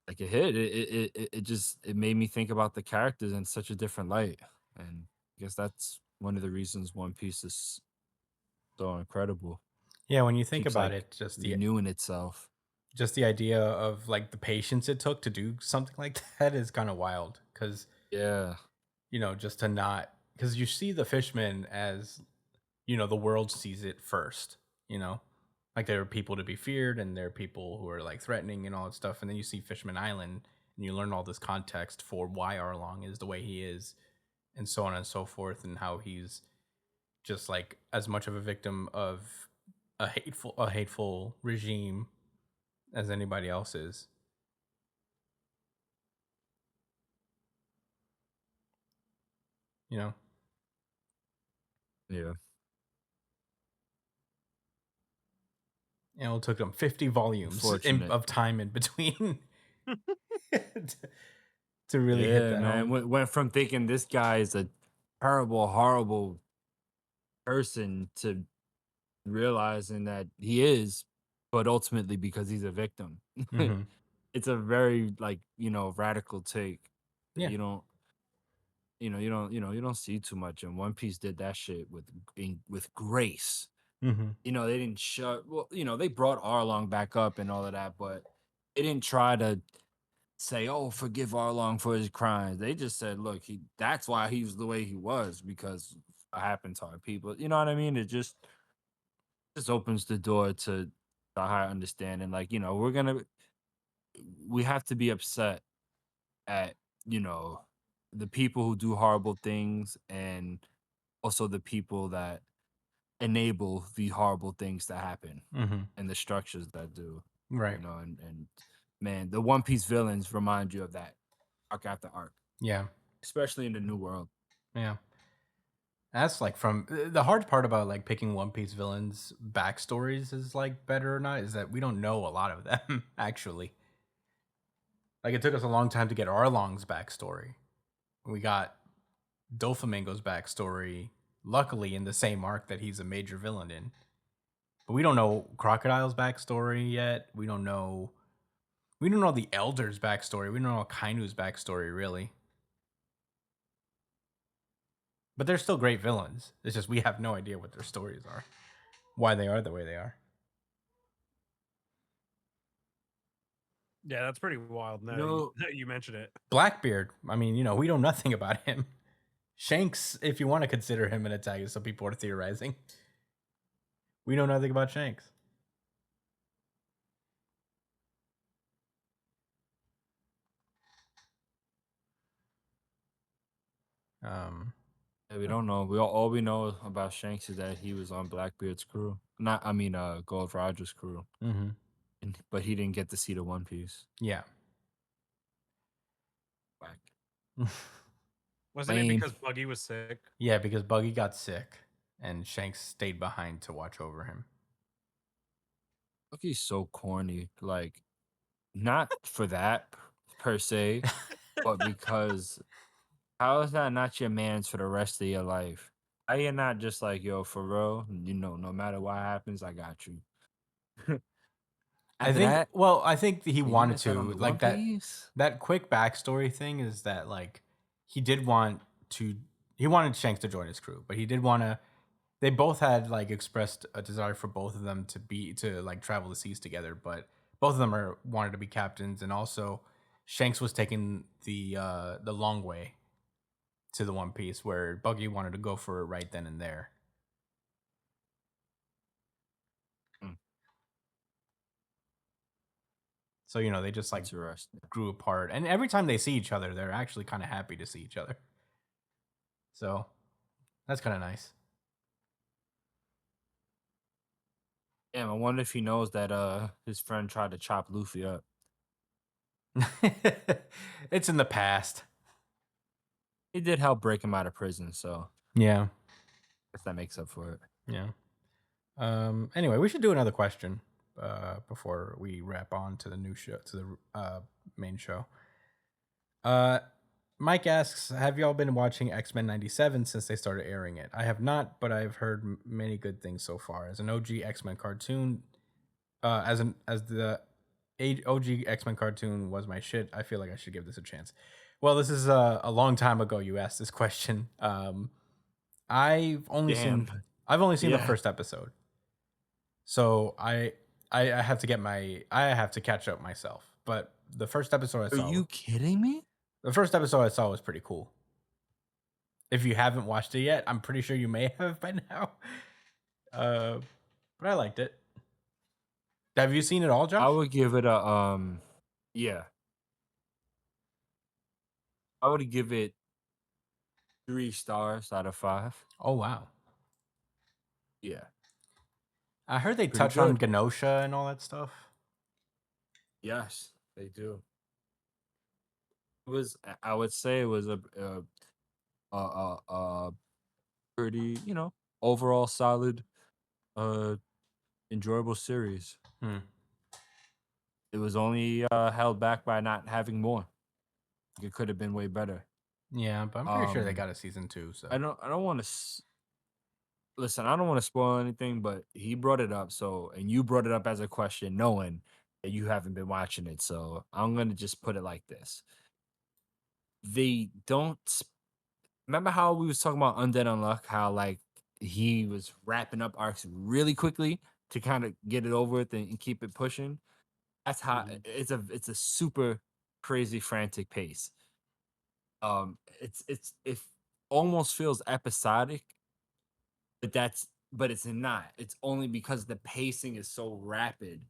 like it hit. It just it made me think about the characters in such a different light, and I guess that's one of the reasons One Piece is so incredible. Yeah, when you think Keeps about like it, just the renewing itself. just the idea of like the patience it took to do something like that is kind of wild. Because Yeah. just to not, because you see the fishmen as the world sees it first. Like there are people to be feared, and there are people who are like threatening and all that stuff. And then you see Fishman Island, and you learn all this context for why Arlong is the way he is, and so on and so forth, and how he's just like as much of a victim of a hateful regime as anybody else is. You know. Yeah. It took them 50 volumes Unfortunate. of time in between to really hit Yeah, that man. home. Went from thinking this guy is a terrible, horrible person to realizing that he is, but ultimately because he's a victim. Hmm. It's a very radical take. Yeah. You don't you don't see too much, and One Piece did that shit with grace. Hmm. They didn't they brought Arlong back up and all of that, but they didn't try to say, "Oh, forgive Arlong for his crimes." They just said, "Look, that's why he was the way he was because what happened to our people." You know what I mean? It just opens the door to a higher understanding. Like, we have to be upset at, the people who do horrible things and also the people that enable the horrible things to happen Hmm. and the structures that do, Right. and man, the One Piece villains remind you of that arc after arc, Yeah. especially in the New World. Yeah. That's like from the hard part about like picking One Piece villains' backstories is like better or not is that we don't know a lot of them actually. Like it took us a long time to get Arlong's backstory. We got Doflamingo's backstory, luckily in the same arc that he's a major villain in. But we don't know Crocodile's backstory yet. We don't know the Elder's backstory. We don't know Kainu's backstory really. But they're still great villains. It's just we have no idea what their stories are, why they are the way they are. Yeah, that's pretty wild. Now No. you mentioned it. Blackbeard, I mean, we know nothing about him. Shanks, if you want to consider him an antagonist, some people are theorizing. We know nothing about Shanks. Yeah, we don't know. All we know about Shanks is that he was on Blackbeard's crew. Gold Roger's crew. Mm-hmm. But he didn't get to see the One Piece. Yeah. Whack. Wasn't it Lame. because Buggy was sick? Yeah, because Buggy got sick and Shanks stayed behind to watch over him. Bucky's so corny. Like, not for that per se, but because how is that not your man's for the rest of your life? How you not just like, yo, for real, no matter what happens, I got you. I After think that, I think he you wanted guys got on to the like One Piece? that quick backstory thing is that like he wanted Shanks to join his crew, but he did want to. They both had like expressed a desire for both of them to like travel the seas together, but both of them wanted to be captains, and also Shanks was taking the long way to the One Piece, where Buggy wanted to go for it right then and there. Hmm. So they just like Interesting. grew apart, and every time they see each other, they're actually kind of happy to see each other. So that's kind of nice. Damn, I wonder if he knows that his friend tried to chop Luffy up. It's in the past. He did help break him out of prison, so Yeah. I guess that makes up for it. Yeah. Anyway, we should do another question before we wrap on to the new show, to the main show. Mike asks, have y'all been watching X-Men 97 since they started airing it? I have not, but I've heard many good things so far. As an OG X-Men cartoon, as the OG X-Men cartoon was my shit, I feel like I should give this a chance. Well, this is a long time ago you asked this question. I've only seen the first episode. So I have to catch up myself. But the first episode I Are saw, you kidding me? the first episode I saw was pretty cool. If you haven't watched it yet, I'm pretty sure you may have by now. But I liked it. Have you seen it all, Josh? I would give it a yeah. I would give it 3 stars out of 5. Oh wow. Yeah. I heard they Pretty touch on good. Genosha and all that stuff. Yes, they do. It was I would say it was a pretty, overall solid uh enjoyable series. Hmm. It was only held back by not having more. It could have been way better. Yeah, but I'm pretty sure they Um, got a season 2. So I don't want to listen. I don't want to spoil anything, but he brought it up. So, and you brought it up as a question, knowing that you haven't been watching it. So, I'm gonna just put it like this: they don't. Remember how we was talking about Undead Unluck? How like he was wrapping up arcs really quickly to kind of get it over with and keep it pushing. That's how it's a super crazy frantic pace. It almost feels episodic, but it's not. It's only because the pacing is so rapid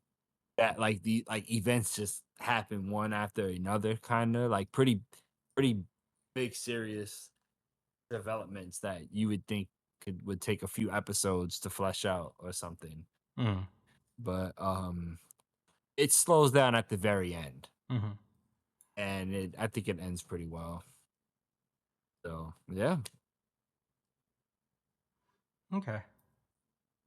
that like the like events just happen one after another, kind of like pretty big serious developments that you would think would take a few episodes to flesh out or something. Mhm, But it slows down at the very end, mhm. and I think it ends pretty well. So yeah, Okay.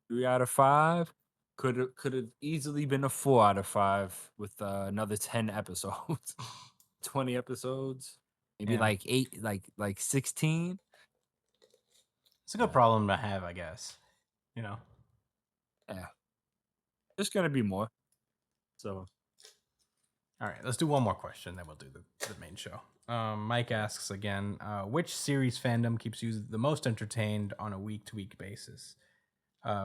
3 out of 5. Could have easily been a 4 out of 5 with another 10 episodes, 20 episodes, maybe Yeah. like 8, like 16. It's a good problem to have, I guess. You know. Yeah, there's gonna be more. So All right, let's do one more question, then we'll do the main show. Mike asks again, which series fandom keeps you the most entertained on a week-to-week basis?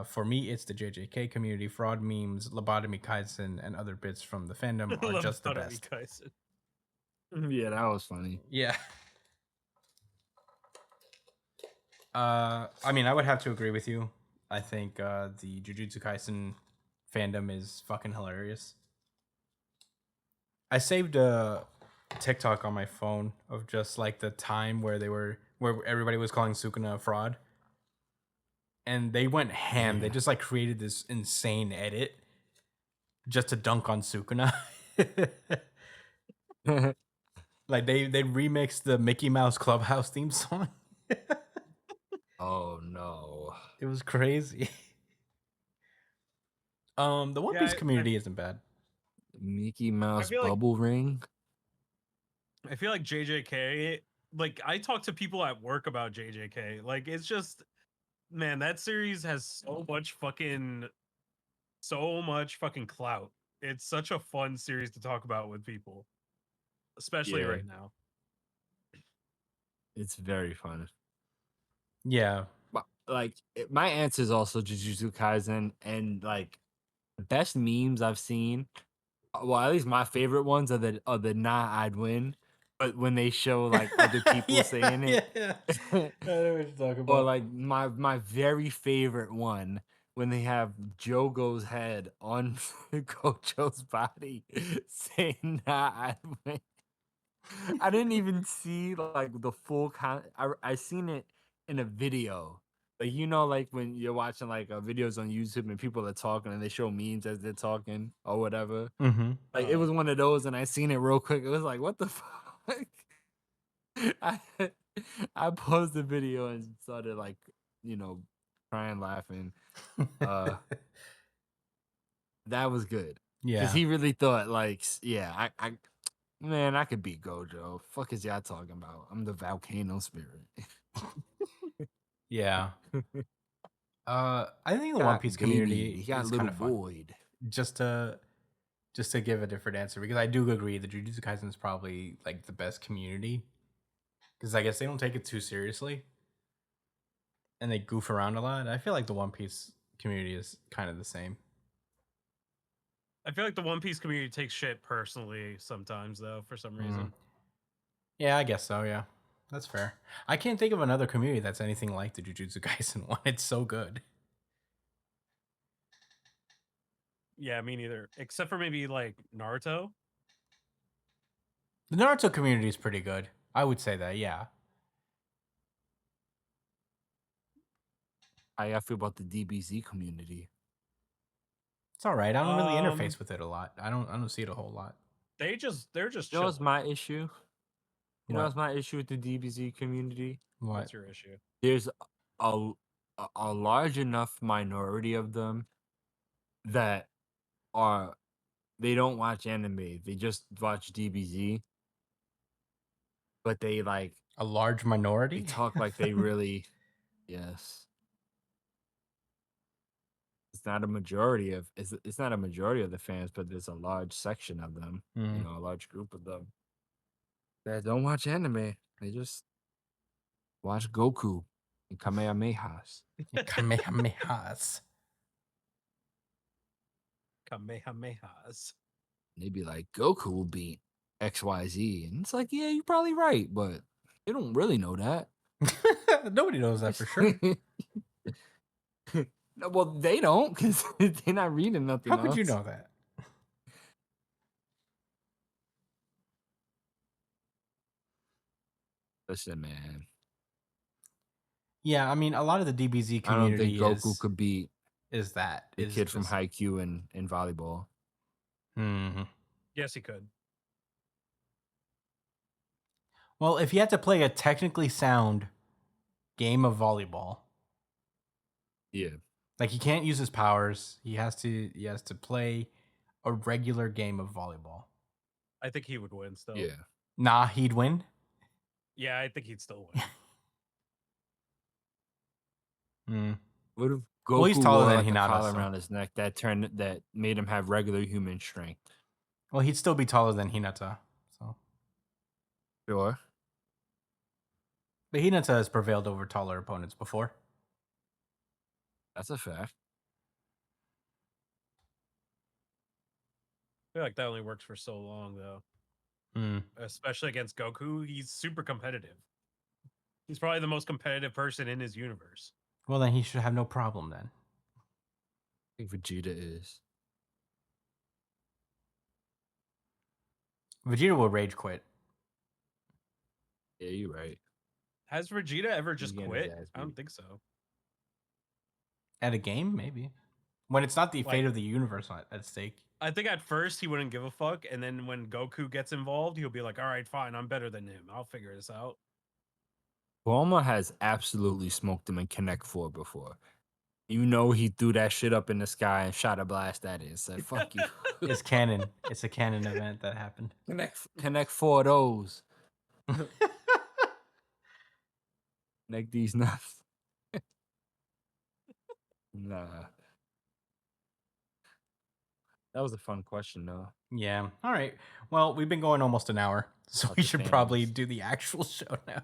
For me, it's the JJK community. Fraud memes, Lobotomy Kaisen, and other bits from the fandom are just the Lobotomy best. Kaisen. yeah, that was funny. Yeah. I mean, I would have to agree with you. I think the Jujutsu Kaisen fandom is fucking hilarious. I saved a TikTok on my phone of just like the time where everybody was calling Sukuna a fraud, and they went ham. They Yeah. just like created this insane edit just to dunk on Sukuna. Like they remixed the Mickey Mouse Clubhouse theme song. Oh no. It was crazy. The One Yeah, Piece community isn't bad. Mickey Mouse feel like- bubble ring. I feel like JJK, like I talk to people at work about JJK. Like it's just, man, that series has so much fucking clout. It's such a fun series to talk about with people, especially Yeah. right now. It's very fun. Yeah. Like my answer is also Jujutsu Kaisen, and like the best memes I've seen. Well, at least my favorite ones are the nah I'd win, but when they show like other people saying it, Yeah. I know what you're talking or about. like my very favorite one when they have Jogo's head on Gojo's body saying nah I'd win. I didn't even see like the full I seen it in a video. Like like when you're watching like videos on YouTube and people are talking and they show memes as they're talking or whatever. Mm-hmm. Like it was one of those, and I seen it real quick. It was like, what the fuck? I I paused the video and started like crying, laughing. That was good Yeah. because he really thought like, yeah, man, I could beat Gojo. Fuck is y'all talking about? I'm the volcano spirit. Yeah. I think the One Got Piece baby, community he got is little kind of fun. void. Just to give a different answer, because I do agree the Jujutsu Kaisen is probably like the best community, because I guess they don't take it too seriously and they goof around a lot. I feel like the One Piece community is kind of the same. I feel like the One Piece community takes shit personally sometimes, though, for some reason. Yeah, I guess so. Yeah, that's fair. I can't think of another community that's anything like the Jujutsu Kaisen one. It's so good. Yeah, me neither. Except for maybe like Naruto. The Naruto community is pretty good. I would say that. Yeah. How y'all feel about the DBZ community? It's all right. I don't really Um, interface with it a lot. I don't see it a whole lot. they're just You know what's chilling. my issue? You know What? what's my issue with the DBZ community? What? What's your issue? There's a a large enough minority of them that are they don't watch anime. They just watch DBZ. But they like A large they minority? talk like they really yes. It's not a majority of it's not a majority of the fans, but there's a large section of them, Mhm. a large group of them that don't watch anime. They just watch Goku and Kamehamehas. Kamehamehas. Kamehamehas. They'd be like, Goku will beat XYZ. And it's like, yeah, you're probably right, but you don't really know that. Nobody knows that for sure. No, well, they don't because they're not reading nothing How could you else. know that? Listen, man. Yeah, I mean, a lot of the DBZ I don't community think Goku could beat is that the is kid from just- Haikyuu in volleyball. Mhm. Yes, he could. Well, if you had to play a technically sound game of volleyball, Yeah. like he can't use his powers, he has to play a regular game of volleyball. I think he would win still. Yeah. Nah, he'd win. Yeah, I think he'd still win. Mm. What if Goku Well, he's taller wore than like a Hinata, collar so- around his neck that made him have regular human strength? Well, he'd still be taller than Hinata. So, Sure. but Hinata has prevailed over taller opponents before. That's a fact. I feel like that only works for so long, though. Mm. Especially against Goku. He's super competitive. He's probably the most competitive person in his universe. Well, then he should have no problem then. I think Vegeta is. Vegeta will rage quit. Yeah, you're right. Has Vegeta ever He's just getting his quit? ass I don't beat. think so. At a game, maybe. When it's not the Like- fate of the universe at stake. I think at first he wouldn't give a fuck, and then when Goku gets involved, he'll be like, "All right, fine, I'm better than him. I'll figure this out." Bulma has absolutely smoked him in Connect 4 before. You know he threw that shit up in the sky and shot a blast at it and said, fuck you. It's canon. It's a canon event that happened. Connect 4 of those. Connect these nuts. Nah. That was a fun question, though. Yeah. All right. Well, we've been going almost an hour, so About we the should probably fans. do the actual show now.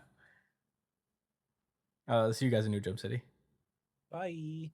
See you guys in New Jump City. Bye.